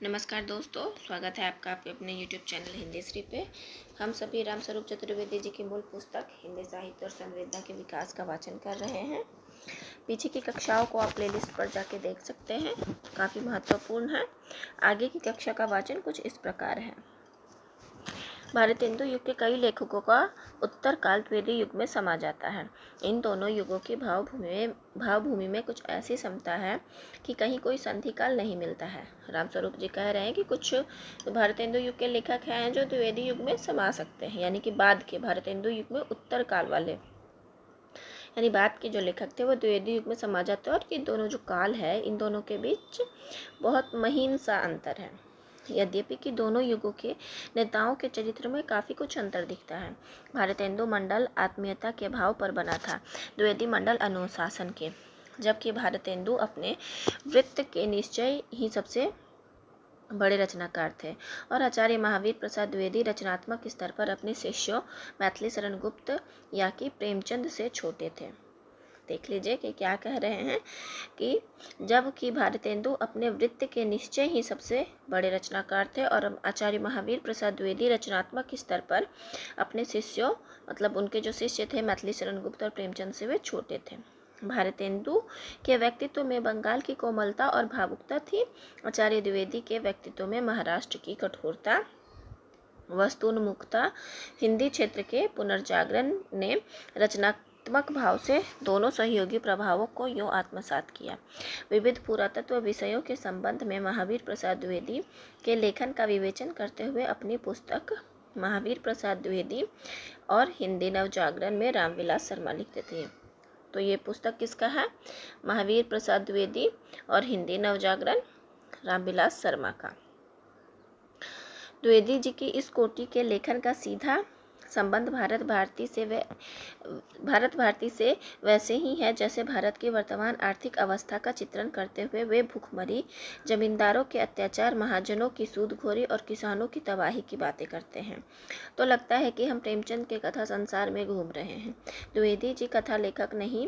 नमस्कार दोस्तों, स्वागत है आपका आपके अपने YouTube चैनल हिंदी श्री पे। हम सभी रामस्वरूप चतुर्वेदी जी की मूल पुस्तक हिंदी साहित्य और संवेदना के विकास का वाचन कर रहे हैं। पीछे की कक्षाओं को आप प्लेलिस्ट पर जाके देख सकते हैं, काफ़ी महत्वपूर्ण है। आगे की कक्षा का वाचन कुछ इस प्रकार है। भारतेंदु युग के कई लेखकों का उत्तर काल द्विवेदी युग में समा जाता है। इन दोनों युगों की भावभूमि में कुछ ऐसी समता है कि कहीं कोई संधि काल नहीं मिलता है। रामस्वरूप जी कह रहे हैं कि कुछ भारतेंदु युग के लेखक हैं जो द्विवेदी युग में समा सकते हैं, यानी कि बाद के भारतेंदु युग में उत्तर काल वाले, यानी बाद के जो लेखक थे वो द्विवेदी युग में समा जाते हैं। और ये दोनों जो काल है, इन दोनों के बीच बहुत महीन सा अंतर है। यद्यपि कि दोनों युगों के नेताओं के चरित्र में काफ़ी कुछ अंतर दिखता है। भारतेंदु मंडल आत्मीयता के भाव पर बना था, द्विवेदी मंडल अनुशासन के। जबकि भारतेंदु अपने वृत्त के निश्चय ही सबसे बड़े रचनाकार थे और आचार्य महावीर प्रसाद द्विवेदी रचनात्मक स्तर पर अपने शिष्यों मैथिली शरण गुप्त या कि प्रेमचंद से छोटे थे। देख लीजिए कि क्या कह रहे हैं कि जबकि भारतेंदु अपने वृत्त के निश्चय ही सबसे बड़े रचनाकार थे और आचार्य महावीर प्रसाद द्विवेदी रचनात्मक स्तर पर अपने शिष्यों, मतलब उनके जो शिष्य थे मैथिली शरण गुप्त और प्रेमचंद से, वे छोटे थे। भारतेंदु के व्यक्तित्व में बंगाल की कोमलता और भावुकता थी। आचार्य द्विवेदी के व्यक्तित्व में महाराष्ट्र की कठोरता, वस्तुन्मुखता, हिंदी क्षेत्र के पुनर्जागरण ने रचनात्मक भाव से दोनों सहयोगी प्रभावों को यूँ आत्मसात किया। विविध पुरातत्व विषयों के संबंध में महावीर प्रसाद द्विवेदी के लेखन का विवेचन करते हुए अपनी पुस्तक महावीर प्रसाद द्विवेदी और हिंदी नवजागरण में रामविलास शर्मा लिखते थे। तो ये पुस्तक किसका है? महावीर प्रसाद द्विवेदी और हिंदी नवजागरण, रामविलास शर्मा का। द्विवेदी जी की इस कोटि के लेखन का सीधा संबंध भारत भारती से वैसे ही है जैसे भारत की वर्तमान आर्थिक अवस्था का चित्रण करते हुए वे भूखमरी, जमींदारों के अत्याचार, महाजनों की सूदखोरी और किसानों की तबाही की बातें करते हैं। तो लगता है कि हम प्रेमचंद के कथा संसार में घूम रहे हैं। द्विवेदी जी कथा लेखक नहीं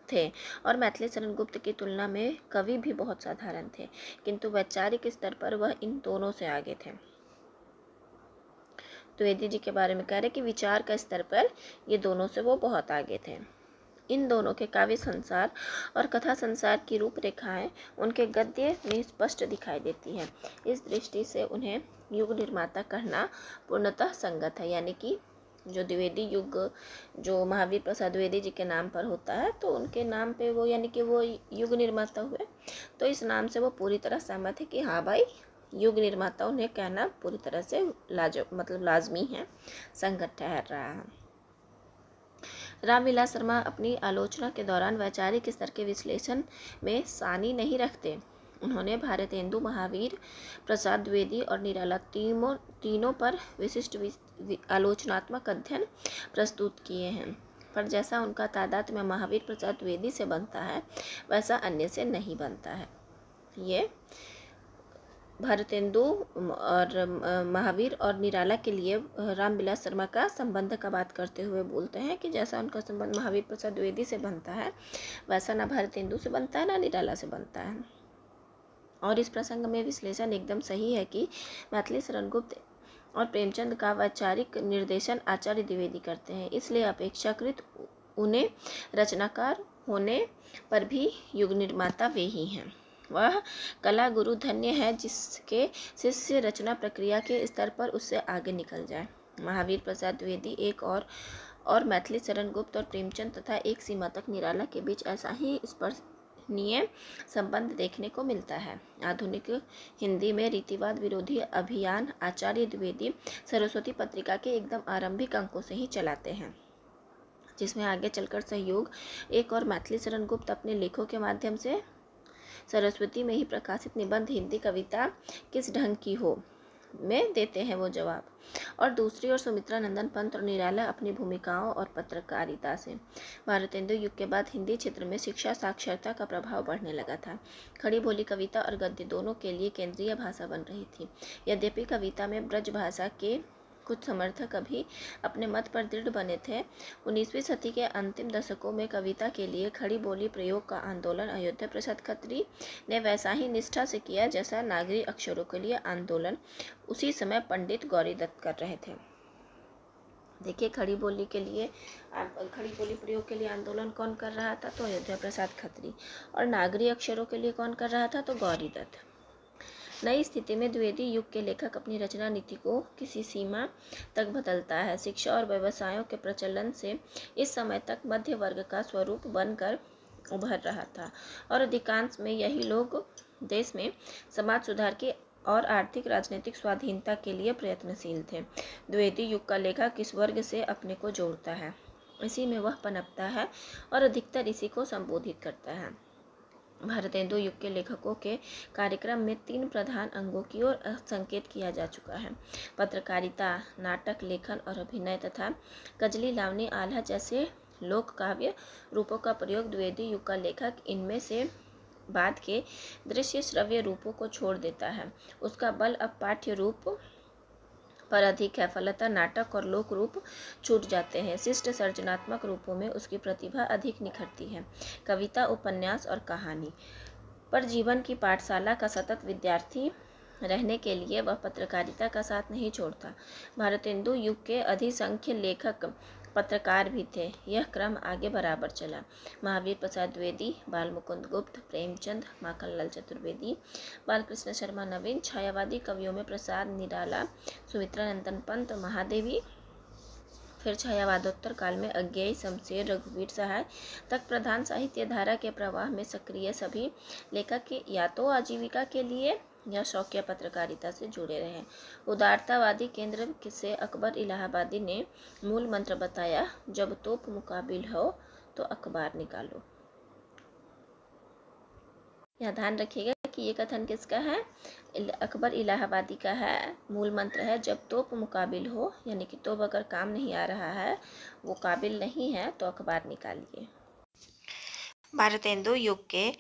थे और मैथिली शरण गुप्त की तुलना में कवि भी बहुत साधारण थे, किंतु वैचारिक स्तर पर वह इन दोनों से आगे थे। द्विवेदी जी के बारे में कह रहे कि विचार का स्तर पर ये दोनों से वो बहुत आगे थे। इन दोनों के काव्य संसार और कथा संसार की रूपरेखाएं उनके गद्य में स्पष्ट दिखाई देती हैं। इस दृष्टि से उन्हें युग निर्माता कहना पूर्णतः संगत है, यानी कि जो द्विवेदी युग जो महावीर प्रसाद द्विवेदी जी के नाम पर होता है, तो उनके नाम पे वो, यानी कि वो युग निर्माता हुए, तो इस नाम से वो पूरी तरह सहमत है कि हाँ भाई, युग निर्माता उन्हें कहना पूरी तरह से लाजमी है, संगत ठहर रहा है। रामविलास शर्मा अपनी आलोचना के दौरान वैचारिक स्तर के विश्लेषण में सानी नहीं रखते। उन्होंने भारतेंदु, महावीर प्रसाद द्विवेदी और निराला तीनों पर विशिष्ट आलोचनात्मक अध्ययन प्रस्तुत किए हैं, पर जैसा उनका तादाद में महावीर प्रसाद द्विवेदी से बनता है वैसा अन्य से नहीं बनता है। ये भारतेंदु और महावीर और निराला के लिए रामविलास शर्मा का संबंध का बात करते हुए बोलते हैं कि जैसा उनका संबंध महावीर प्रसाद द्विवेदी से बनता है वैसा ना भारतेंदु से बनता है ना निराला से बनता है। और इस प्रसंग में विश्लेषण एकदम सही है कि मैथिली शरण गुप्त और प्रेमचंद का वैचारिक निर्देशन आचार्य द्विवेदी करते हैं, इसलिए अपेक्षाकृत उन्हें रचनाकार होने पर भी युग निर्माता वे ही हैं। वह कला गुरु धन्य है जिसके शिष्य रचना प्रक्रिया के स्तर पर उससे आगे निकल जाए। महावीर प्रसाद द्विवेदी एक और मैथिली शरण गुप्त और प्रेमचंद तथा एक सीमा तक निराला के बीच ऐसा ही स्पर्शनीय संबंध देखने को मिलता है। आधुनिक हिंदी में रीतिवाद विरोधी अभियान आचार्य द्विवेदी सरस्वती पत्रिका के एकदम आरंभिक अंकों से ही चलाते हैं, जिसमें आगे चलकर सहयोग एक और मैथिली शरण गुप्त अपने लेखों के माध्यम से सरस्वती में ही प्रकाशित निबंध हिंदी कविता किस ढंग की हो में देते हैं वो जवाब, और दूसरी ओर सुमित्रा नंदन पंत और निराला अपनी भूमिकाओं और पत्रकारिता से। भारतेंदु युग के बाद हिंदी क्षेत्र में शिक्षा साक्षरता का प्रभाव बढ़ने लगा था। खड़ी बोली कविता और गद्य दोनों के लिए केंद्रीय भाषा बन रही थी। यद्यपि कविता में ब्रज भाषा के कुछ समर्थक अभी अपने मत पर दृढ़ बने थे। 19वीं सदी के अंतिम दशकों में कविता के लिए खड़ी बोली प्रयोग का आंदोलन अयोध्या प्रसाद खत्री ने वैसा ही निष्ठा से किया जैसा नागरी अक्षरों के लिए आंदोलन उसी समय पंडित गौरीदत्त कर रहे थे। देखिए, खड़ी बोली प्रयोग के लिए आंदोलन कौन कर रहा था? तो अयोध्या प्रसाद खत्री। और नागरी अक्षरों के लिए कौन कर रहा था? तो गौरीदत्त। नई स्थिति में द्विवेदी युग के लेखक अपनी रचना नीति को किसी सीमा तक बदलता है। शिक्षा और व्यवसायों के प्रचलन से इस समय तक मध्य वर्ग का स्वरूप बनकर उभर रहा था और अधिकांश में यही लोग देश में समाज सुधार की और आर्थिक राजनीतिक स्वाधीनता के लिए प्रयत्नशील थे। द्विवेदी युग का लेखक इस वर्ग से अपने को जोड़ता है, इसी में वह पनपता है और अधिकतर इसी को संबोधित करता है। भारतेंदु युग के लेखकों के कार्यक्रम में 3 प्रधान अंगों की ओर संकेत किया जा चुका है: पत्रकारिता, नाटक लेखन और अभिनय तथा गजली, लावनी, आल्हा जैसे लोक काव्य रूपों का प्रयोग। द्विवेदी युग का लेखक इनमें से बाद के दृश्य श्रव्य रूपों को छोड़ देता है। उसका बल अब पाठ्य रूप पर अधिक है, फलतः नाटक और लोक रूप छूट जाते हैं। शिष्ट सर्जनात्मक रूपों में उसकी प्रतिभा अधिक निखरती है। कविता, उपन्यास और कहानी पर जीवन की पाठशाला का सतत विद्यार्थी रहने के लिए वह पत्रकारिता का साथ नहीं छोड़ता। भारतेंदु युग के अधिसंख्य लेखक पत्रकार भी थे। यह क्रम आगे बराबर चला। महावीर प्रसाद द्विवेदी, बाल मुकुंद गुप्त, प्रेमचंद, माखनलाल चतुर्वेदी, बालकृष्ण शर्मा नवीन, छायावादी कवियों में प्रसाद निराला, सुमित्रा नंदन पंत, महादेवी, फिर छायावादोत्तर काल में अज्ञेय, शमशेर, रघुवीर सहाय तक प्रधान साहित्य धारा के प्रवाह में सक्रिय सभी लेखक या तो आजीविका के लिए या शौकिया पत्रकारिता से जुड़े रहे। उदारतावादी केंद्र से अकबर इलाहाबादी ने मूल मंत्र बताया: जब तोप मुकाबिल हो तो अखबार निकालो। यहाँ ध्यान रखिएगा कि ये कथन किसका है? अकबर इलाहाबादी का है। मूल मंत्र है जब तोप मुकाबिल हो, यानी कि तोप अगर काम नहीं आ रहा है, वो काबिल नहीं है, तो अखबार निकालिए। भारतेंदु युग के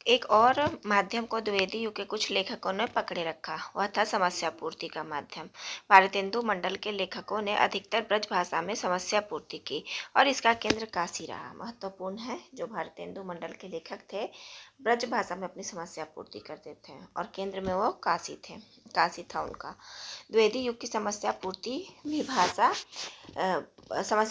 एक और माध्यम को द्विवेदी युग के कुछ लेखकों ने पकड़े रखा, वह था समस्या पूर्ति का माध्यम। भारतेंदु मंडल के लेखकों ने अधिकतर ब्रज भाषा में समस्या पूर्ति की और इसका केंद्र काशी रहा। महत्वपूर्ण है, जो भारतेंदु मंडल के लेखक थे ब्रज भाषा में अपनी समस्या पूर्ति करते थे और केंद्र में वो काशी था उनका। द्विवेदी युग की समस्या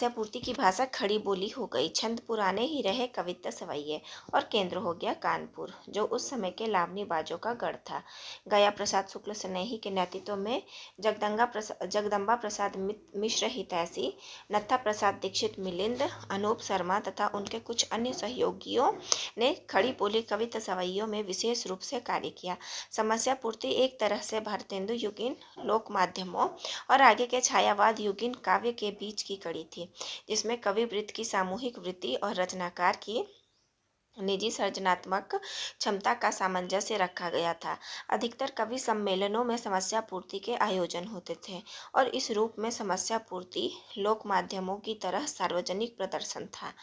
पूर्ति की भाषा खड़ी बोली हो गई। छंद पुराने ही रहे, कविता सवैये, और केंद्र हो गया कानपुर, जो उस समय के लावनी बाजों का गढ़ था। गया प्रसाद शुक्ल स्नेही के नेतृत्व में जगदम्बा प्रसाद मिश्र हितैषी, नत्था प्रसाद दीक्षित मिलिंद, अनूप शर्मा तथा उनके कुछ अन्य सहयोगियों ने खड़ी बोली कविता सवैयों में विशेष रूप से कार्य किया। समस्या पूर्ति एक तरह से भारतेंदु युगीन लोक माध्यमों और आगे के छायावाद युगीन काव्य के बीच की कड़ी थी, जिसमें कवि वृत्त की सामूहिक वृत्ति और रचनाकार की निजी सर्जनात्मक क्षमता का सामंजस्य रखा गया था। अधिकतर कवि सम्मेलनों में समस्या पूर्ति के आयोजन होते थे और इस रूप में समस्या पूर्ति लोक माध्यमों की तरह सार्वजनिक प्रदर्शन था।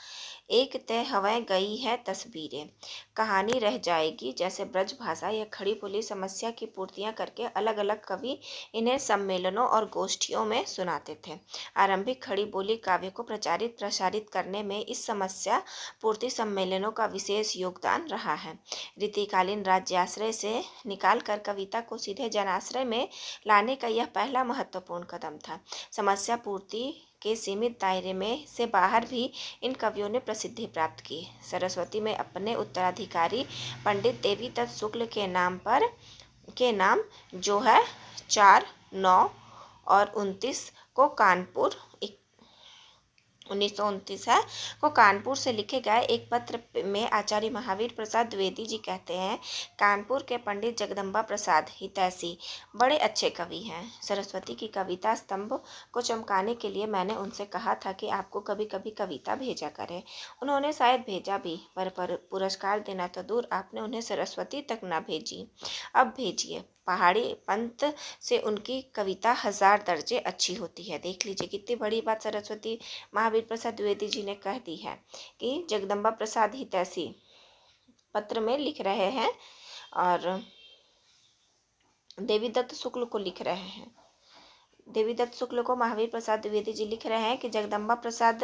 एक तय हवें गई है तस्वीरें, कहानी रह जाएगी जैसे ब्रज भाषा या खड़ी बोली समस्या की पूर्तियां करके अलग अलग कवि इन्हें सम्मेलनों और गोष्ठियों में सुनाते थे। आरंभिक खड़ी बोली काव्य को प्रसारित करने में इस समस्या पूर्ति सम्मेलनों का विशेष योगदान रहा है। रीतिकालीन राज्याश्रय से निकालकर कविता को सीधे जनाश्रय में लाने का यह पहला महत्वपूर्ण कदम था। समस्या पूर्ति के सीमित दायरे में से बाहर भी इन कवियों ने प्रसिद्धि प्राप्त की। सरस्वती में अपने उत्तराधिकारी पंडित देवीदत्त शुक्ल के नाम जो है 4, 9 और 29 को कानपुर 1929 है को कानपुर से लिखे गए एक पत्र में आचार्य महावीर प्रसाद द्विवेदी जी कहते हैं, कानपुर के पंडित जगदम्बा प्रसाद हितैषी बड़े अच्छे कवि हैं। सरस्वती की कविता स्तंभ को चमकाने के लिए मैंने उनसे कहा था कि आपको कभी कभी कविता भेजा करें। उन्होंने शायद भेजा भी, पर पुरस्कार देना तो दूर, आपने उन्हें सरस्वती तक ना भेजी। अब भेजिए। पहाड़ी पंत से उनकी कविता 1000 दर्जे अच्छी होती है। देख लीजिए कितनी बड़ी बात सरस्वती महावीर प्रसाद द्विवेदी जी ने कह दी है कि जगदम्बा प्रसाद हितैषी पत्र में लिख रहे हैं और देवीदत्त शुक्ल को लिख रहे हैं। देवीदत्त शुक्ल को महावीर प्रसाद द्विवेदी जी लिख रहे हैं कि जगदम्बा प्रसाद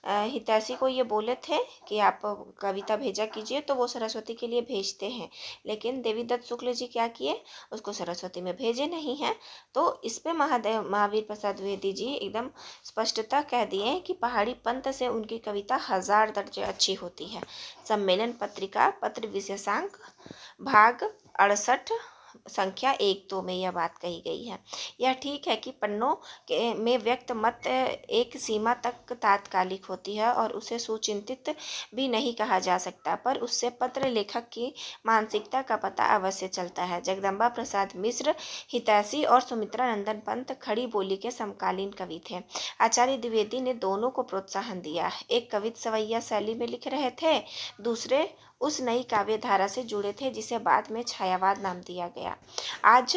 हितैषी को ये बोले थे कि आप कविता भेजा कीजिए, तो वो सरस्वती के लिए भेजते हैं, लेकिन देवीदत्त शुक्ल जी क्या किए, उसको सरस्वती में भेजे नहीं हैं। तो इस पे महावीर प्रसाद द्विवेदी जी एकदम स्पष्टता कह दिए कि पहाड़ी पंथ से उनकी कविता 1000 दर्जे अच्छी होती है। सम्मेलन पत्रिका पत्र विशेषांक भाग 68 संख्या 1-2 में यह बात कही गई है। यह ठीक है कि पन्नों में व्यक्त मत एक सीमा तक तात्कालिक होती है और उसे सुचिंतित भी नहीं कहा जा सकता, पर उससे पत्र लेखक की मानसिकता का पता अवश्य चलता है। जगदम्बा प्रसाद मिश्र हितैषी और सुमित्रा नंदन पंत खड़ी बोली के समकालीन कवि थे। आचार्य द्विवेदी ने दोनों को प्रोत्साहन दिया। एक कवित सवैया शैली में लिख रहे थे, दूसरे उस नई काव्य धारा से जुड़े थे जिसे बाद में छायावाद नाम दिया गया। आज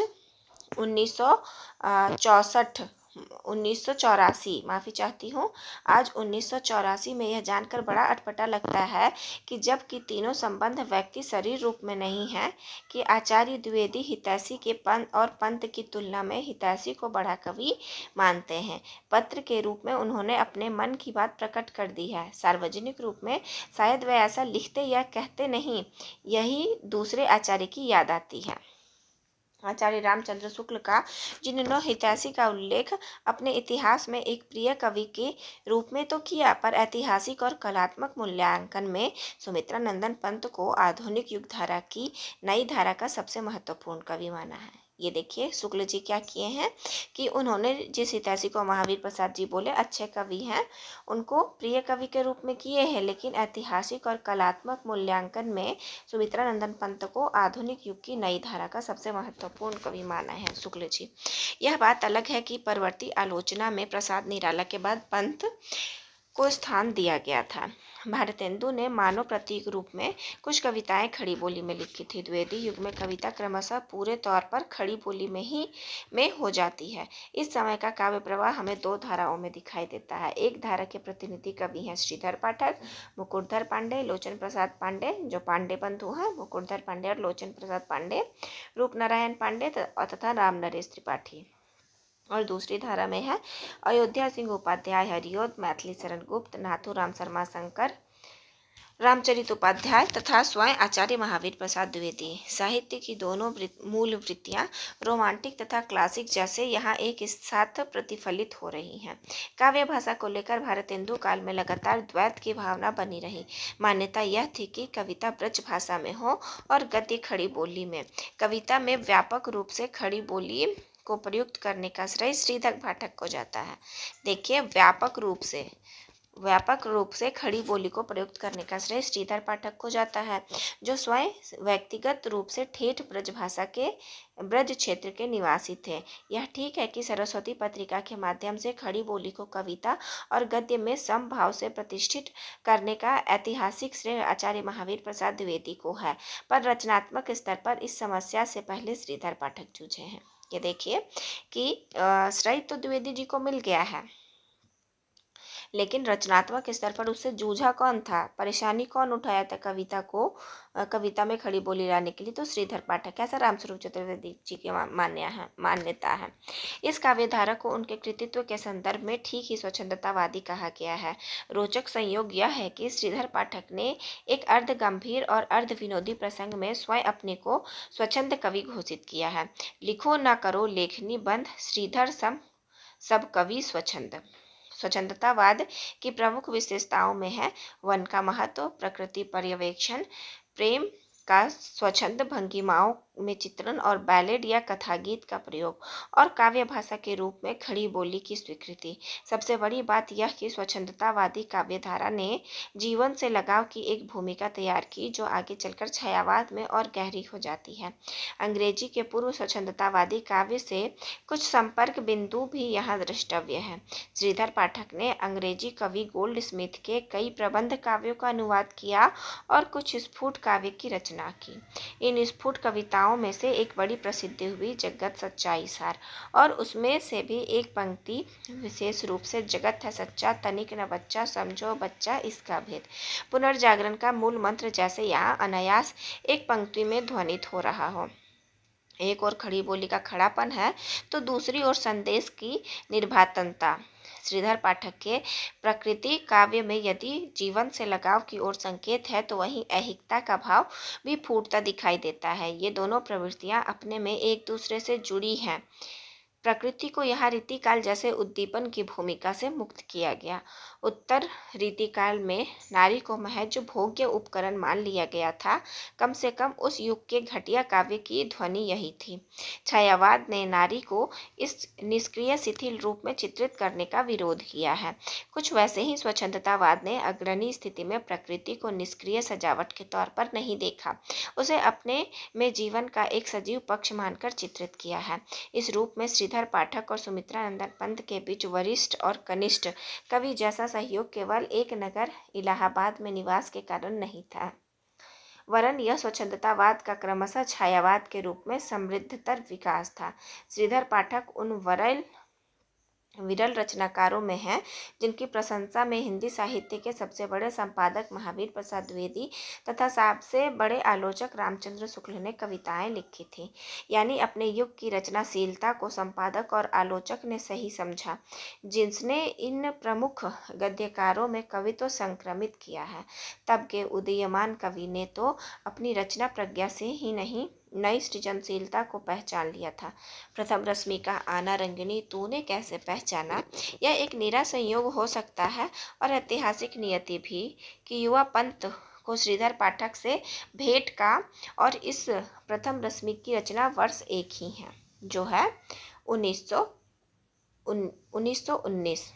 1984 माफ़ी चाहती हूँ, आज 1984 में यह जानकर बड़ा अटपटा लगता है कि जबकि तीनों संबंध व्यक्ति शरीर रूप में नहीं है, कि आचार्य द्विवेदी हितैषी के पंत और पंत की तुलना में हितैषी को बड़ा कवि मानते हैं। पत्र के रूप में उन्होंने अपने मन की बात प्रकट कर दी है, सार्वजनिक रूप में शायद वे ऐसा लिखते या कहते नहीं। यही दूसरे आचार्य की याद आती है, आचार्य रामचंद्र शुक्ल का, जिन्होंने हितैषी का उल्लेख अपने इतिहास में एक प्रिय कवि के रूप में तो किया, पर ऐतिहासिक और कलात्मक मूल्यांकन में सुमित्रा नंदन पंत को आधुनिक युग धारा की नई धारा का सबसे महत्वपूर्ण कवि माना है। ये देखिए शुक्ल जी क्या किए हैं कि उन्होंने जिस हितैषी को महावीर प्रसाद जी बोले अच्छे कवि हैं, उनको प्रिय कवि के रूप में किए हैं, लेकिन ऐतिहासिक और कलात्मक मूल्यांकन में सुमित्रा नंदन पंत को आधुनिक युग की नई धारा का सबसे महत्वपूर्ण कवि माना है शुक्ल जी। यह बात अलग है कि परवर्ती आलोचना में प्रसाद निराला के बाद पंत को स्थान दिया गया था। भारतेंदु ने मानव प्रतीक रूप में कुछ कविताएं खड़ी बोली में लिखी थी। द्विवेदी युग में कविता क्रमशः पूरे तौर पर खड़ी बोली में हो जाती है। इस समय का काव्य प्रवाह हमें दो धाराओं में दिखाई देता है। एक धारा के प्रतिनिधि कवि हैं श्रीधर पाठक, मुकुटधर पांडे, लोचन प्रसाद पांडे, जो पांडे बंधु हैं, मुकुटधर पांडे और लोचन प्रसाद पांडे, रूपनारायण पांडे तथा राम नरेश त्रिपाठी। और दूसरी धारा में है अयोध्या सिंह उपाध्याय, हरिओद, मैथिली शरण गुप्त, नाथूराम शर्मा शंकर, रामचरित उपाध्याय तथा स्वयं आचार्य महावीर प्रसाद द्विवेदी। साहित्य की दोनों मूल वृत्तियां रोमांटिक तथा क्लासिक जैसे यहाँ एक साथ प्रतिफलित हो रही हैं। काव्य भाषा को लेकर भारतेंदु काल में लगातार द्वैत की भावना बनी रही। मान्यता यह थी कि कविता ब्रज भाषा में हो और गद्य खड़ी बोली में। कविता में व्यापक रूप से खड़ी बोली को प्रयुक्त करने का श्रेय श्रीधर पाठक को जाता है। देखिए, व्यापक रूप से खड़ी बोली को प्रयुक्त करने का श्रेय श्रीधर पाठक को जाता है, जो स्वयं व्यक्तिगत रूप से ठेठ ब्रज क्षेत्र के निवासी थे। यह ठीक है कि सरस्वती पत्रिका के माध्यम से खड़ी बोली को कविता और गद्य में समभाव से प्रतिष्ठित करने का ऐतिहासिक श्रेय आचार्य महावीर प्रसाद द्विवेदी को है, पर रचनात्मक स्तर पर इस समस्या से पहले श्रीधर पाठक जूझे हैं। ये देखिए कि श्रेय तो द्विवेदी जी को मिल गया है, लेकिन रचनात्मक स्तर पर उससे जूझा कौन था, परेशानी कौन उठाया था कविता में खड़ी बोली लाने के लिए, तो श्रीधर पाठक। ऐसा रामस्वरूप चतुर्वेदी जी की मान्यता है। इस काव्य धारा को उनके कृतित्व के संदर्भ में ठीक ही स्वच्छंदतावादी कहा गया है। रोचक संयोग यह है कि श्रीधर पाठक ने एक अर्ध गंभीर और अर्ध विनोदी प्रसंग में स्वयं अपने को स्वच्छंद कवि घोषित किया है। लिखो न करो लेखनी बंद, श्रीधर सब कवि स्वच्छंद। स्वच्छंदतावाद की प्रमुख विशेषताओं में है वन का महत्व, प्रकृति पर्यवेक्षण, प्रेम का स्वच्छंद भंगिमाओं में चित्रण और बैलेड या कथा गीत का प्रयोग, और काव्य भाषा के रूप में खड़ी बोली की स्वीकृति। सबसे बड़ी बात यह कि स्वच्छंदतावादी काव्यधारा ने जीवन से लगाव की एक भूमिका तैयार की, जो आगे चलकर छायावाद में और गहरी हो जाती है। अंग्रेजी के पूर्व स्वच्छंदतावादी काव्य से कुछ संपर्क बिंदु भी यहाँ द्रष्टव्य है। श्रीधर पाठक ने अंग्रेजी कवि गोल्ड स्मिथ के कई प्रबंध काव्यों का अनुवाद किया और कुछ स्फुट काव्य की रचना की। इन स्फुट कविताओं में से एक बड़ी प्रसिद्ध हुई जगत सच्चाई सार, और उसमें से भी एक पंक्ति विशेष रूप से जगत है सच्चा, तनिक न बच्चा, समझो बच्चा इसका भेद। पुनर्जागरण का मूल मंत्र जैसे यहाँ अनायास एक पंक्ति में ध्वनित हो रहा हो। एक ओर खड़ी बोली का खड़ापन है तो दूसरी ओर संदेश की निर्भातनता। श्रीधर पाठक के प्रकृति काव्य में यदि जीवन से लगाव की ओर संकेत है तो वहीं ऐहिकता का भाव भी फूटता दिखाई देता है। ये दोनों प्रवृत्तियां अपने में एक दूसरे से जुड़ी हैं। प्रकृति को यहाँ रीतिकाल जैसे उद्दीपन की भूमिका से मुक्त किया गया। उत्तर रीतिकाल में नारी को महज भोग्य उपकरण मान लिया गया था। कम से कम उस युग के घटिया काव्य की ध्वनि यही थी। छायावाद ने नारी को इस निष्क्रिय शिथिल रूप में चित्रित करने का विरोध किया है। कुछ वैसे ही स्वच्छंदतावाद ने अग्रणी स्थिति में प्रकृति को निष्क्रिय सजावट के तौर पर नहीं देखा, उसे अपने में जीवन का एक सजीव पक्ष मानकर चित्रित किया है। इस रूप में श्रीधर पाठक और सुमित्रा नंदन पंत के बीच वरिष्ठ और कनिष्ठ कवि जैसा सहयोग केवल एक नगर इलाहाबाद में निवास के कारण नहीं था, वरन यह स्वच्छंदतावाद का क्रमशः छायावाद के रूप में समृद्धतर विकास था। श्रीधर पाठक उन विरल रचनाकारों में हैं जिनकी प्रशंसा में हिंदी साहित्य के सबसे बड़े संपादक महावीर प्रसाद द्विवेदी तथा सबसे बड़े आलोचक रामचंद्र शुक्ल ने कविताएं लिखी थी। यानी अपने युग की रचनाशीलता को संपादक और आलोचक ने सही समझा, जिसने इन प्रमुख गद्यकारों में कवित्व संक्रमित किया है। तब के उदीयमान कवि ने तो अपनी रचना प्रज्ञा से ही नहीं, नई सृजनशीलता को पहचान लिया था। प्रथम रश्मि का आना रंगिनी तूने कैसे पहचाना, यह एक निरा संयोग हो सकता है और ऐतिहासिक नियति भी कि युवा पंत को श्रीधर पाठक से भेंट का और इस प्रथम रश्मि की रचना वर्ष एक ही है, जो है 1919।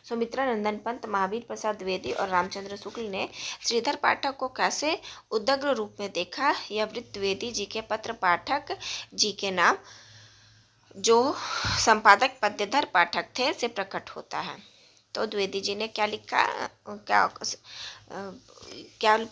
सुमित्रा नंदन पंत, महावीर प्रसाद द्विवेदी और रामचंद्र शुक्ल ने श्रीधर पाठक को कैसे उदग्र रूप में देखा, यह वृत्त द्विवेदी जी के पत्र पाठक जी के नाम, जो संपादक पद्यधर पाठक थे, से प्रकट होता है। तो द्विवेदी जी ने क्या लिखा, क्या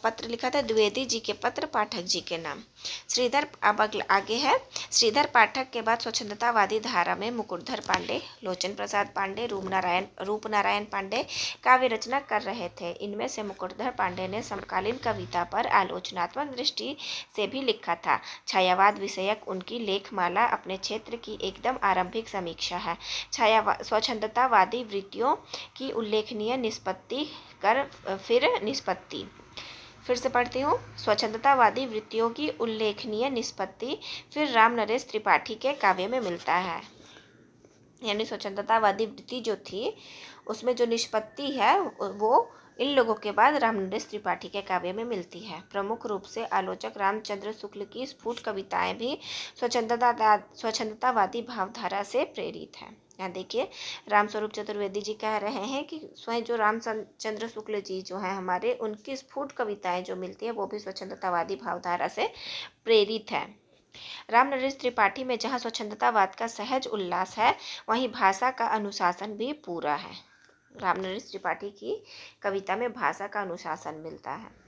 पत्र लिखा था? द्विवेदी जी के पत्र पाठक जी के नाम। श्रीधर, अब आगे है, श्रीधर पाठक के बाद स्वच्छंदतावादी धारा में मुकुटधर पांडे, लोचन प्रसाद पांडे, रूपनारायण पांडे काव्य रचना कर रहे थे। इनमें से मुकुटधर पांडे ने समकालीन कविता पर आलोचनात्मक दृष्टि से भी लिखा था। छायावाद विषयक उनकी लेखमाला अपने क्षेत्र की एकदम आरंभिक समीक्षा है। स्वच्छंदतावादी वृत्तियों की उल्लेखनीय निष्पत्ति कर फिर से पढ़ती हूँ। स्वच्छंदतावादी वृत्तियों की उल्लेखनीय निष्पत्ति फिर राम नरेश त्रिपाठी के काव्य में मिलता है। यानी स्वच्छंदतावादी वृत्ति जो थी उसमें जो निष्पत्ति है वो इन लोगों के बाद राम नरेश त्रिपाठी के काव्य में मिलती है। प्रमुख रूप से आलोचक रामचंद्र शुक्ल की स्फुट कविताएं भी स्वच्छंदतावादी भावधारा से प्रेरित हैं। यहाँ देखिए, रामस्वरूप चतुर्वेदी जी कह रहे हैं कि स्वयं जो रामचंद्र शुक्ल जी जो हैं हमारे, उनकी स्फुट कविताएं जो मिलती है वो भी स्वच्छंदतावादी भावधारा से प्रेरित है। राम नरेश त्रिपाठी में जहाँ स्वच्छंदतावाद का सहज उल्लास है, वहीं भाषा का अनुशासन भी पूरा है। राम नरेश त्रिपाठी की कविता में भाषा का अनुशासन मिलता है।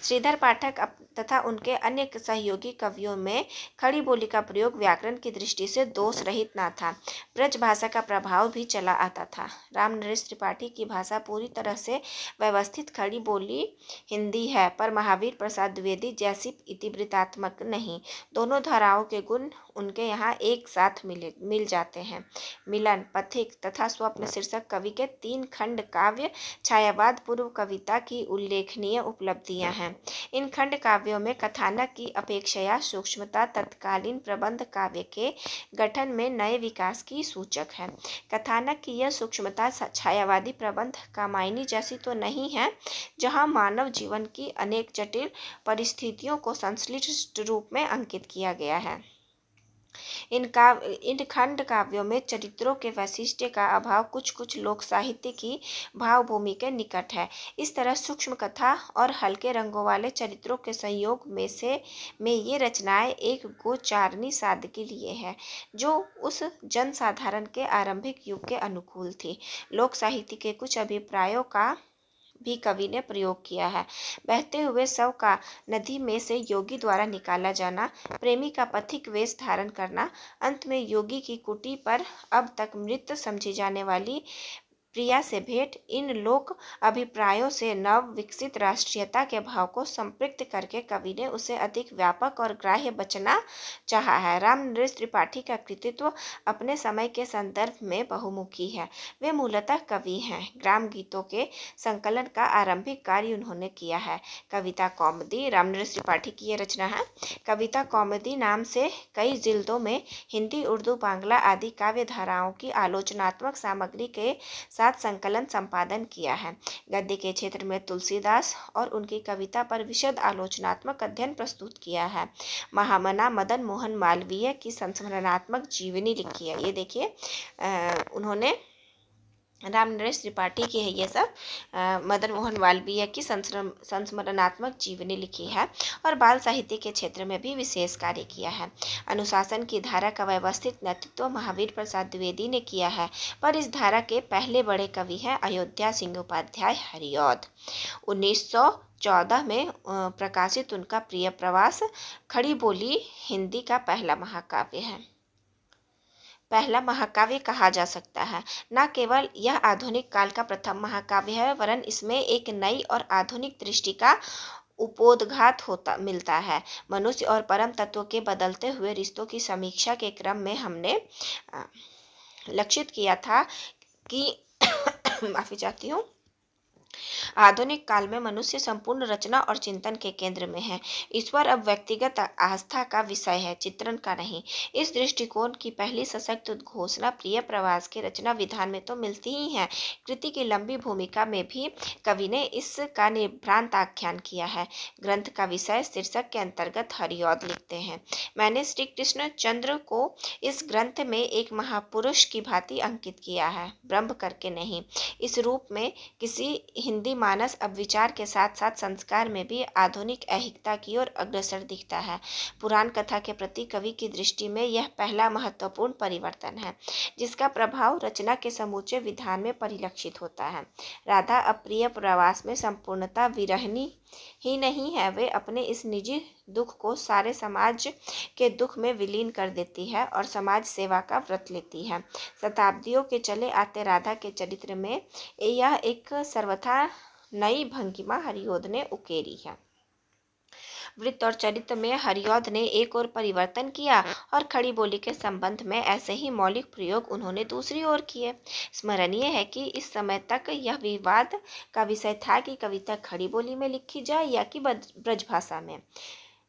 श्रीधर पाठक तथा उनके अन्य सहयोगी कवियों में खड़ी बोली का प्रयोग व्याकरण की दृष्टि से दोष रहित न था। ब्रज भाषा का प्रभाव भी चला आता था। राम नरेश त्रिपाठी की भाषा पूरी तरह से व्यवस्थित खड़ी बोली हिंदी है, पर महावीर प्रसाद द्विवेदी जैसी इतिवृत्तात्मक नहीं। दोनों धाराओं के गुण उनके यहाँ एक साथ मिल जाते हैं। मिलन, पथिक तथा स्वप्न शीर्षक कवि के 3 खंड काव्य छायावाद पूर्व कविता की उल्लेखनीय उपलब्धियां हैं। इन खंड काव्यों में कथानक की अपेक्षया सूक्ष्मता तत्कालीन प्रबंध काव्य के गठन में नए विकास की सूचक है। कथानक की यह सूक्ष्मता छायावादी प्रबंध कामायनी जैसी तो नहीं है, जहाँ मानव जीवन की अनेक जटिल परिस्थितियों को संश्लिष्ट रूप में अंकित किया गया है। इन खंड काव्यों में चरित्रों के वैशिष्ट्य का अभाव कुछ लोक साहित्य की भावभूमि के निकट है। इस तरह सूक्ष्म कथा और हल्के रंगों वाले चरित्रों के संयोग में ये रचनाएं एक गोचारणी सादगी लिए है, जो उस जनसाधारण के आरंभिक युग के अनुकूल थी। लोक साहित्य के कुछ अभिप्रायों का भी कवि ने प्रयोग किया है। बहते हुए शव का नदी में से योगी द्वारा निकाला जाना, प्रेमी का पथिक वेश धारण करना, अंत में योगी की कुटी पर अब तक मृत समझी जाने वाली प्रिया से भेंट इन लोक अभिप्रायों से नव विकसित राष्ट्रीयता के भाव को संपृक्त करके कवि ने उसे अधिक व्यापक और ग्राह्य बचना चाहा है। रामनरेश त्रिपाठी का कृतित्व अपने समय के संदर्भ में बहुमुखी है। वे मूलतः कवि हैं। ग्राम गीतों के संकलन का आरंभिक कार्य उन्होंने किया है। कविता कौमुदी रामनरेश त्रिपाठी की ये रचना है। कविता कौमुदी नाम से कई जिल्दों में हिंदी, उर्दू, बांग्ला आदि काव्य धाराओं की आलोचनात्मक सामग्री के साथ संकलन संपादन किया है। गद्य के क्षेत्र में तुलसीदास और उनकी कविता पर विशद आलोचनात्मक अध्ययन प्रस्तुत किया है। महामना मदन मोहन मालवीय की संस्मरणात्मक जीवनी लिखी है। ये देखिए उन्होंने रामनरेश त्रिपाठी की है ये सब। मदन मोहन मालवीय की संस्मरणात्मक जीवनी लिखी है और बाल साहित्य के क्षेत्र में भी विशेष कार्य किया है। अनुशासन की धारा का व्यवस्थित नेतृत्व महावीर प्रसाद द्विवेदी ने किया है, पर इस धारा के पहले बड़े कवि हैं अयोध्या सिंह उपाध्याय हरिऔध। 1914 में प्रकाशित उनका प्रिय प्रवास खड़ी बोली हिंदी का पहला महाकाव्य कहा जा सकता है। न केवल यह आधुनिक काल का प्रथम महाकाव्य है, वरन इसमें एक नई और आधुनिक दृष्टि का उपोद्घात मिलता है। मनुष्य और परम तत्व के बदलते हुए रिश्तों की समीक्षा के क्रम में हमने लक्षित किया था कि माफी चाहती हूँ, आधुनिक काल में मनुष्य संपूर्ण रचना और चिंतन के केंद्र में है। ईश्वर अब व्यक्तिगत आस्था का विषय है, चित्रण का नहीं। इस दृष्टिकोण की पहली सशक्त उद्घोषणा प्रिय प्रवास के रचना विधान में तो मिलती ही है। कृति की लंबी भूमिका में भी कवि ने इसका निर्भ्रांत आख्यान किया है। ग्रंथ का विषय शीर्षक के अंतर्गत हरिऔध लिखते हैं। मैंने श्री कृष्ण चंद्र को इस ग्रंथ में एक महापुरुष की भांति अंकित किया है, ब्रह्म करके नहीं। इस रूप में किसी हिंदी मानस अब विचार के साथ साथ संस्कार में भी आधुनिक ऐहिकता की ओर अग्रसर दिखता है। पुराण कथा के प्रति कवि की दृष्टि में यह पहला महत्वपूर्ण परिवर्तन है, जिसका प्रभाव रचना के समूचे विधान में परिलक्षित होता है। राधा अप्रिय प्रवास में संपूर्णता विरहिणी ही नहीं है, वे अपने इस निजी दुख को सारे समाज के दुख में विलीन कर देती है और समाज सेवा का व्रत लेती है। शताब्दियों के चले आते राधा के चरित्र में यह एक सर्वथा नई भंगिमा हरिऔध ने उकेरी है। वृत्त और चरित्र में हरिऔध ने एक और परिवर्तन किया और खड़ी बोली के संबंध में ऐसे ही मौलिक प्रयोग उन्होंने दूसरी ओर किए। स्मरणीय है कि इस समय तक यह विवाद का विषय था कि कविता खड़ी बोली में लिखी जाए या कि ब्रजभाषा में।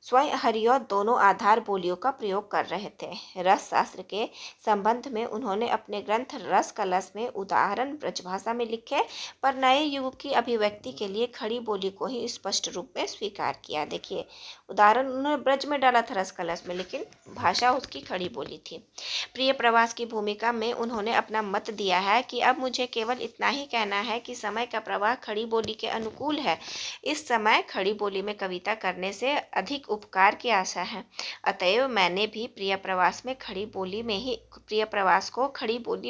स्वयं हरिऔध दोनों आधार बोलियों का प्रयोग कर रहे थे। रस शास्त्र के संबंध में उन्होंने अपने ग्रंथ रस कलश में उदाहरण ब्रजभाषा में लिखे, पर नए युग की अभिव्यक्ति के लिए खड़ी बोली को ही स्पष्ट रूप में स्वीकार किया। देखिए उदाहरण उन्होंने ब्रज में डाला था रस कलश में, लेकिन भाषा उसकी खड़ी बोली थी। प्रिय प्रवास की भूमिका में उन्होंने अपना मत दिया है कि अब मुझे केवल इतना ही कहना है कि समय का प्रवाह खड़ी बोली के अनुकूल है। इस समय खड़ी बोली में कविता करने से अधिक उपकार की आशा है। अतएव मैंने भी प्रिय प्रवास को खड़ी बोली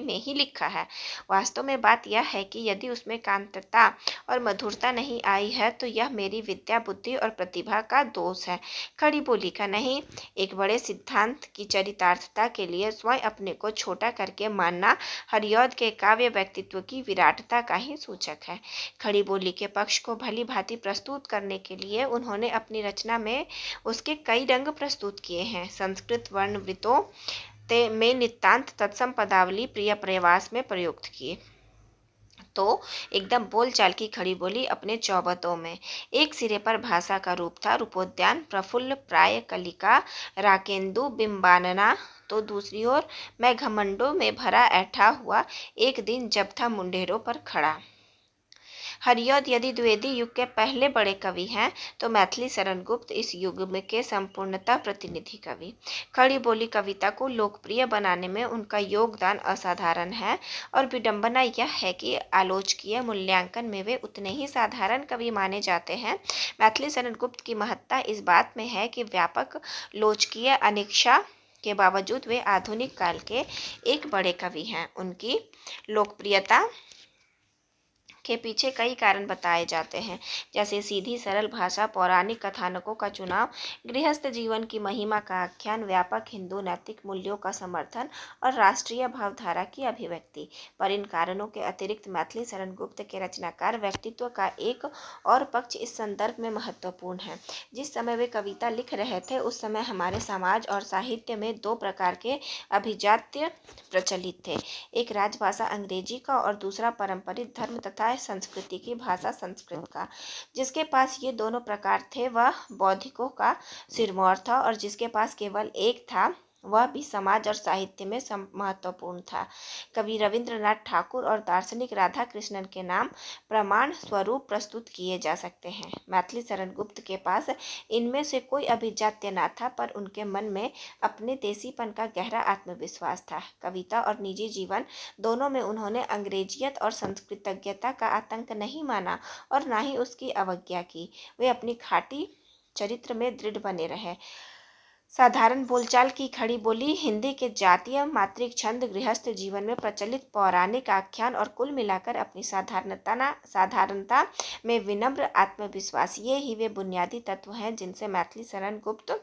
में ही लिखा है। वास्तव में बात यह है कि यदि उसमें कांतता और मधुरता नहीं आई है तो यह मेरी विद्या, बुद्धि और प्रतिभा का दोष है, खड़ी बोली का नहीं। एक बड़े सिद्धांत की चरितार्थता के लिए स्वयं अपने को छोटा करके मानना हरिऔध के काव्य व्यक्तित्व की विराटता का ही सूचक है। खड़ी बोली के पक्ष को भली भांति प्रस्तुत करने के लिए उन्होंने अपनी रचना में उसके कई रंग प्रस्तुत किए हैं। संस्कृत वर्ण वृत्तों में नितांत तत्सम पदावली प्रिय प्रवास में प्रयुक्त की तो एकदम बोलचाल की खड़ी बोली अपने चौबतों में। एक सिरे पर भाषा का रूप था रूपोद्यान, प्रफुल्ल प्राय कलिका, राकेंदु बिंबानना, तो दूसरी ओर मैं घमंडों में भरा ऐठा हुआ एक दिन जब था मुंडेरों पर खड़ा। हरिऔध यदि द्विवेदी युग के पहले बड़े कवि हैं तो मैथिली शरण गुप्त इस युग में के संपूर्णता प्रतिनिधि कवि। खड़ी बोली कविता को लोकप्रिय बनाने में उनका योगदान असाधारण है और विडंबना यह है कि आलोचकीय मूल्यांकन में वे उतने ही साधारण कवि माने जाते हैं। मैथिली शरण गुप्त की महत्ता इस बात में है कि व्यापक लोचकीय अनिक्षा के बावजूद वे आधुनिक काल के एक बड़े कवि हैं। उनकी लोकप्रियता के पीछे कई कारण बताए जाते हैं, जैसे सीधी सरल भाषा, पौराणिक कथानकों का चुनाव, गृहस्थ जीवन की महिमा का आख्यान, व्यापक हिंदू नैतिक मूल्यों का समर्थन और राष्ट्रीय भावधारा की अभिव्यक्ति। पर इन कारणों के अतिरिक्त मैथिली शरण गुप्त के रचनाकार व्यक्तित्व का एक और पक्ष इस संदर्भ में महत्वपूर्ण है। जिस समय वे कविता लिख रहे थे उस समय हमारे समाज और साहित्य में दो प्रकार के अभिजात्य प्रचलित थे, एक राजभाषा अंग्रेजी का और दूसरा पारंपरिक धर्म तथा संस्कृति की भाषा संस्कृत का। जिसके पास ये दोनों प्रकार थे वह बौद्धिकों का सिरमौर था, और जिसके पास केवल एक था वह भी समाज और साहित्य में महत्वपूर्ण था। कवि रविंद्रनाथ ठाकुर और दार्शनिक राधा कृष्णन के नाम प्रमाण स्वरूप प्रस्तुत किए जा सकते हैं। मैथिली शरण गुप्त के पास इनमें से कोई अभिजात्य न था, पर उनके मन में अपने देसीपन का गहरा आत्मविश्वास था। कविता और निजी जीवन दोनों में उन्होंने अंग्रेजियत और संस्कृतज्ञता का आतंक नहीं माना और न ही उसकी अवज्ञा की। वे अपनी खाटी चरित्र में दृढ़ बने रहे। साधारण बोलचाल की खड़ी बोली, हिंदी के जातीय मात्रिक छंद, गृहस्थ जीवन में प्रचलित पौराणिक आख्यान और कुल मिलाकर अपनी साधारणता में विनम्र आत्मविश्वास, ये ही वे बुनियादी तत्व हैं जिनसे मैथिली शरण गुप्त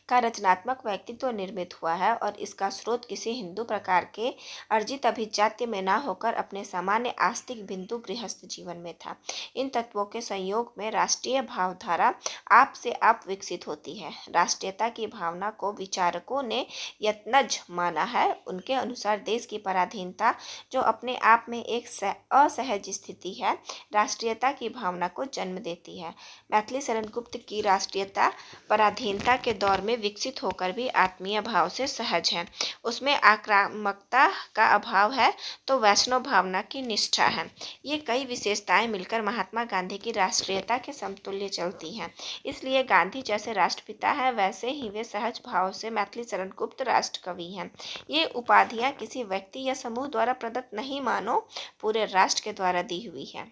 का रचनात्मक व्यक्तित्व निर्मित हुआ है, और इसका स्रोत किसी हिंदू प्रकार के अर्जित अभिजात्य में न होकर अपने सामान्य आस्तिक बिंदु गृहस्थ जीवन में था। इन तत्वों के संयोग में राष्ट्रीय भावधारा आप से आप विकसित होती है। राष्ट्रीयता की भावना को विचारकों ने यत्नज माना है। उनके अनुसार देश की पराधीनता, जो अपने आप में एक असहज स्थिति है, राष्ट्रीयता की भावना को जन्म देती है। मैथिली शरण गुप्त की राष्ट्रीयता पराधीनता के दौर में विकसित होकर भी आत्मीय भाव से सहज है। उसमें आक्रामकता का अभाव है तो वैष्णव भावना की निष्ठा है। ये कई विशेषताएं मिलकर महात्मा गांधी की राष्ट्रीयता के समतुल्य चलती हैं। इसलिए गांधी जैसे राष्ट्रपिता है, वैसे ही वे सहज भाव से मैथिली शरण गुप्त राष्ट्र कवि हैं। ये उपाधियां किसी व्यक्ति या समूह द्वारा प्रदत्त नहीं मानो पूरे राष्ट्र के द्वारा दी हुई है।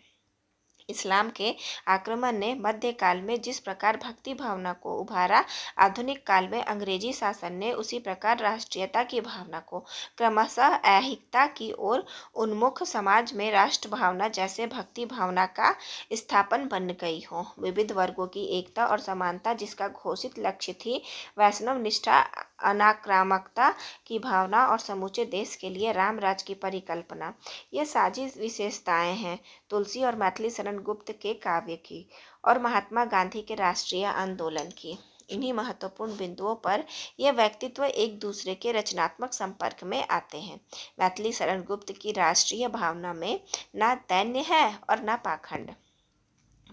इस्लाम के आक्रमण ने मध्यकाल में जिस प्रकार भक्ति भावना को उभारा, आधुनिक काल में अंग्रेजी शासन ने उसी प्रकार राष्ट्रीयता की भावना को क्रमशः ऐहिकता की ओर उन्मुख समाज में राष्ट्र भावना जैसे भक्ति भावना का स्थापन बन गई हो। विविध वर्गों की एकता और समानता जिसका घोषित लक्ष्य थी, वैष्णव निष्ठा, अनाक्रामकता की भावना और समूचे देश के लिए राम राज की परिकल्पना, ये साझी विशेषताएं हैं तुलसी और मैथिली शरण गुप्त के काव्य की और महात्मा गांधी के राष्ट्रीय आंदोलन की। इन्हीं महत्वपूर्ण बिंदुओं पर ये व्यक्तित्व एक दूसरे के रचनात्मक संपर्क में आते हैं। मैथिली शरण गुप्त की राष्ट्रीय भावना में न दैन्य है और न पाखंड।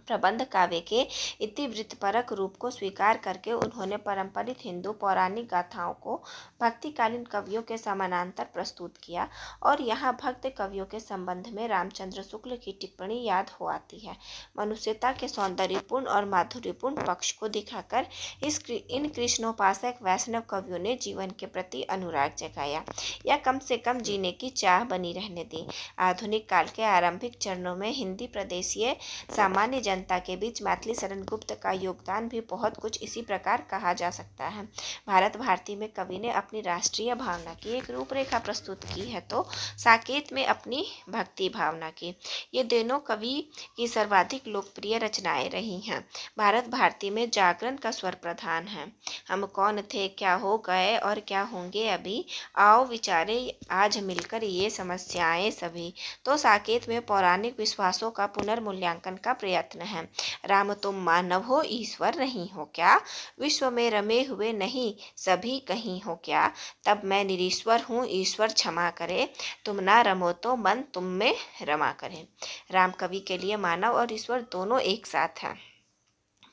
प्रबंध काव्य के इतिवृत्तपरक रूप को स्वीकार करके उन्होंने पारंपरिक हिंदू पौराणिक गाथाओं को भक्तिकालीन कवियों के समानांतर प्रस्तुत किया, और यहाँ भक्त कवियों के संबंध में रामचंद्र शुक्ल की टिप्पणी याद हो आती है। मनुष्यता के सौंदर्यपूर्ण और माधुर्यपूर्ण पक्ष को दिखाकर इन कृष्णोपासक वैष्णव कवियों ने जीवन के प्रति अनुराग जगाया, या कम से कम जीने की चाह बनी रहने दी। आधुनिक काल के आरंभिक चरणों में हिंदी प्रदेशीय सामान्य जनता के बीच मैथिली शरण गुप्त का योगदान भी बहुत कुछ इसी प्रकार कहा जा सकता है। भारत भारती में कवि ने अपनी राष्ट्रीय भावना की एक रूपरेखा प्रस्तुत की है, तो साकेत में अपनी भक्ति भावना की। ये दोनों कवि की सर्वाधिक लोकप्रिय रचनाएं रही हैं। भारत भारती में जागरण का स्वर प्रधान है। हम कौन थे, क्या हो गए और क्या होंगे अभी, आओ विचारे आज मिलकर ये समस्याएं सभी। तो साकेत में पौराणिक विश्वासों का पुनर्मूल्यांकन का प्रयत्न है। राम तुम मानव हो, ईश्वर नहीं हो क्या, विश्व में रमे हुए नहीं सभी कहीं हो क्या, तब मैं निरीश्वर हूँ, ईश्वर क्षमा करे, तुम ना रमो तो मन तुम में रमा करे। राम कवि के लिए मानव और ईश्वर दोनों एक साथ हैं।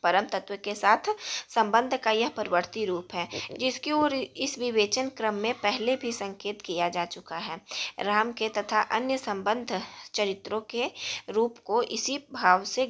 परम तत्व के साथ संबंध का यह प्रवर्ती रूप है, जिसकी ओर इस विवेचन क्रम में पहले भी संकेत किया जा चुका है। राम के तथा अन्य संबंध चरित्रों के रूप को इसी भाव से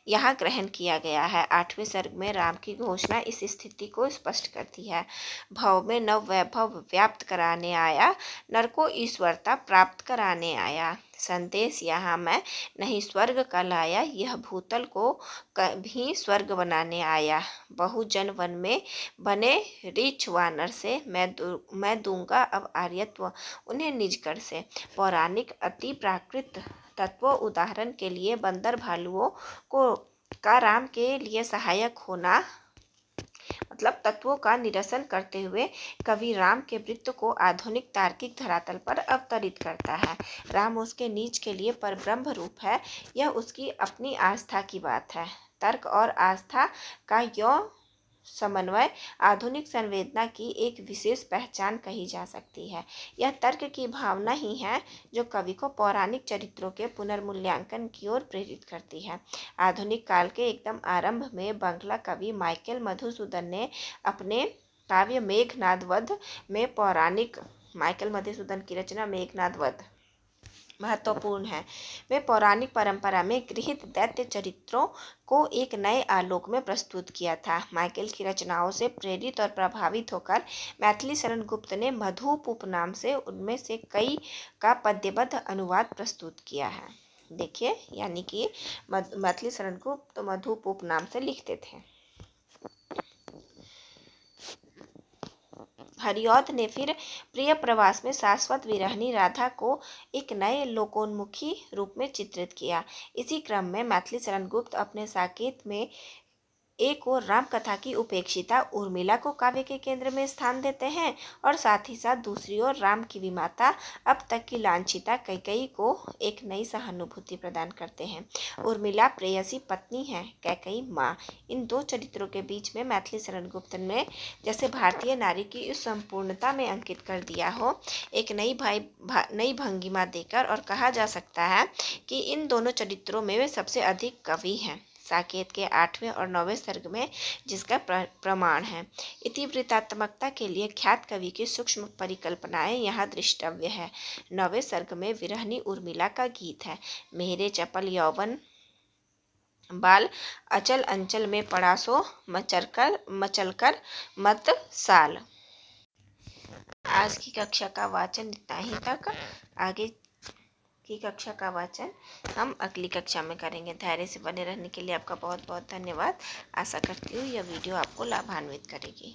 यहाँ ग्रहण किया गया है। 8वें सर्ग में राम की घोषणा इस स्थिति को स्पष्ट करती है। भव में नव वैभव व्याप्त कराने आया, नर को ईश्वरता प्राप्त कराने आया। संदेश यहाँ मैं नहीं स्वर्ग का लाया, यह भूतल को भी स्वर्ग बनाने आया। बहुजन वन में बने रीछ वानर से, मैं दूंगा अब आर्यत्व उन्हें निजकर से। पौराणिक अति प्राकृत तत्वों, उदाहरण के लिए बंदर भालुओं को का राम के लिए सहायक होना, मतलब तत्वों का निरसन करते हुए कवि राम के वृत्त को आधुनिक तार्किक धरातल पर अवतरित करता है। राम उसके नीच के लिए परब्रह्म रूप है, यह उसकी अपनी आस्था की बात है। तर्क और आस्था का यह समन्वय आधुनिक संवेदना की एक विशेष पहचान कही जा सकती है। यह तर्क की भावना ही है जो कवि को पौराणिक चरित्रों के पुनर्मूल्यांकन की ओर प्रेरित करती है। आधुनिक काल के एकदम आरंभ में बांग्ला कवि माइकल मधुसूदन ने अपने काव्य मेघनाद वध में पौराणिक माइकल मधुसूदन की रचना मेघनाद वध महत्वपूर्ण है। वे पौराणिक परंपरा में गृहीत दैत्य चरित्रों को एक नए आलोक में प्रस्तुत किया था। माइकल की रचनाओं से प्रेरित और प्रभावित होकर मैथिली शरण गुप्त ने मधुप उपनाम से उनमें से कई का पद्यबद्ध अनुवाद प्रस्तुत किया है। देखिए, यानी कि मैथिली शरण गुप्त मधुप उपनाम से लिखते थे। हरिऔध ने फिर प्रिय प्रवास में शाश्वत विरहिणी राधा को एक नए लोकोन्मुखी रूप में चित्रित किया। इसी क्रम में मैथिली शरण गुप्त अपने साकेत में एक और राम कथा की उपेक्षिता उर्मिला को काव्य के केंद्र में स्थान देते हैं और साथ ही साथ दूसरी ओर राम की विमाता अब तक की लांछिता कैकेयी को एक नई सहानुभूति प्रदान करते हैं। उर्मिला प्रेयसी पत्नी है, कैकेयी माँ। इन दो चरित्रों के बीच में मैथिली शरण गुप्त ने जैसे भारतीय नारी की इस संपूर्णता में अंकित कर दिया हो, एक नई भंगिमा देकर, और कहा जा सकता है कि इन दोनों चरित्रों में वे सबसे अधिक कवि हैं। साकेत के 8वें और 9वें सर्ग में जिसका प्रमाण है। इतिवृत्तात्मकता के लिए ख्यात कवि की सूक्ष्म परिकल्पनाएं यहाँ दृष्टव्य है। 9वें सर्ग में विरहिणी उर्मिला का गीत है। मेरे चपल यौवन बाल अचल अंचल में पड़ा सो मचलकर मत साल। आज की कक्षा का वाचन इतना ही तक। आगे की कक्षा का वाचन हम अगली कक्षा में करेंगे। धैर्य से बने रहने के लिए आपका बहुत बहुत धन्यवाद। आशा करती हूँ यह वीडियो आपको लाभान्वित करेगी।